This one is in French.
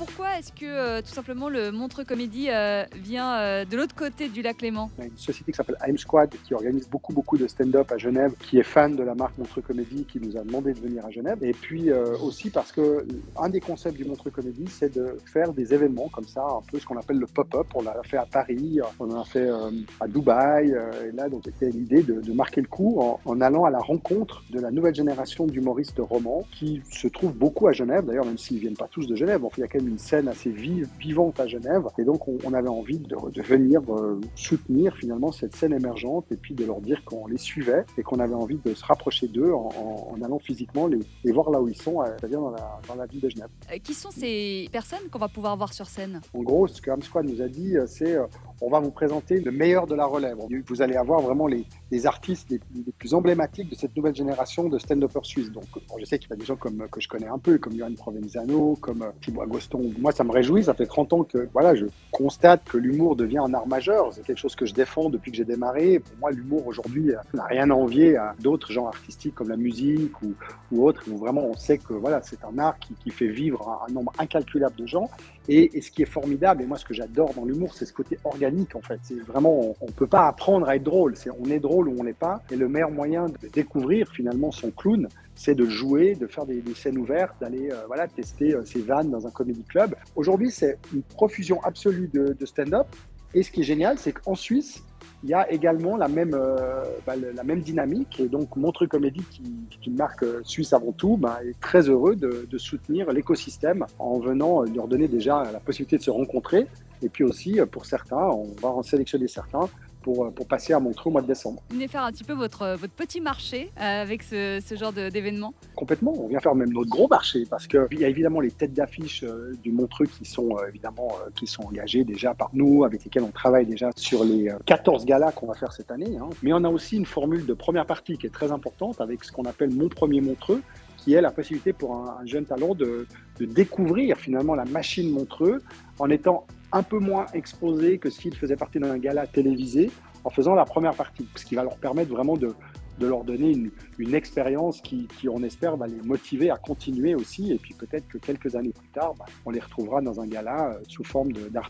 pourquoi est-ce que tout simplement le Montreux Comédie vient de l'autre côté du lac Léman? On a une société qui s'appelle I'm Squad qui organise beaucoup de stand-up à Genève, qui est fan de la marque Montreux Comédie, qui nous a demandé de venir à Genève. Et puis aussi parce que un des concepts du Montreux Comédie, c'est de faire des événements comme ça, un peu ce qu'on appelle le pop-up. On l'a fait à Paris, on en a fait à Dubaï. Et là, donc, c'était l'idée de marquer le coup en allant à la rencontre de la nouvelle génération d'humoristes romans qui se trouvent beaucoup à Genève. D'ailleurs, même s'ils viennent pas tous de Genève, il y a quand même une scène assez vivante à Genève. Et donc, on avait envie de venir soutenir finalement cette scène émergente et puis de leur dire qu'on les suivait et qu'on avait envie de se rapprocher d'eux en allant physiquement les voir là où ils sont, c'est-à-dire dans la ville de Genève. Qui sont ces personnes qu'on va pouvoir voir sur scène? En gros, ce que Ham Squad nous a dit, c'est on va vous présenter le meilleur de la relève. Vous allez avoir vraiment les artistes les plus emblématiques de cette nouvelle génération de stand-uppers suisses. Donc, je sais qu'il y a des gens que je connais un peu, comme Johan Provenzano, comme Thibaut Agoston. Moi, ça me réjouit. Ça fait 30 ans que je constate que l'humour devient un art majeur. C'est quelque chose que je défends depuis que j'ai démarré. Pour moi, l'humour aujourd'hui n'a rien à envier à d'autres genres artistiques comme la musique ou autres, où vraiment on sait que c'est un art qui fait vivre un nombre incalculable de gens. Et ce qui est formidable, et moi ce que j'adore dans l'humour, c'est ce côté organique en fait. C'est vraiment, on peut pas apprendre à être drôle. On est drôle ou on n'est pas. Et le meilleur moyen de découvrir finalement son clown, c'est de jouer, de faire des scènes ouvertes, d'aller tester ses vannes dans un comedy club. Aujourd'hui, c'est une profusion absolue de stand-up. Et ce qui est génial, c'est qu'en Suisse, il y a également la même dynamique. Et donc, Montreux Comédie, qui est une marque suisse avant tout, est très heureux de soutenir l'écosystème en venant leur donner déjà la possibilité de se rencontrer. Et puis aussi, pour certains, on va en sélectionner certains pour passer à Montreux au mois de décembre. Vous venez faire un petit peu votre petit marché avec ce genre d'événement? Complètement, on vient faire même notre gros marché parce qu'il y a évidemment les têtes d'affiche du Montreux qui sont engagées déjà par nous, avec lesquelles on travaille déjà sur les 14 galas qu'on va faire cette année. Mais on a aussi une formule de première partie qui est très importante avec ce qu'on appelle Mon Premier Montreux, qui est la possibilité pour un jeune talent de découvrir finalement la machine Montreux en étant un peu moins exposé que s'il faisait partie d'un gala télévisé en faisant la première partie, ce qui va leur permettre vraiment de leur donner une expérience qui, on espère, va les motiver à continuer aussi. Et puis peut-être que quelques années plus tard, on les retrouvera dans un gala sous forme d'artistes.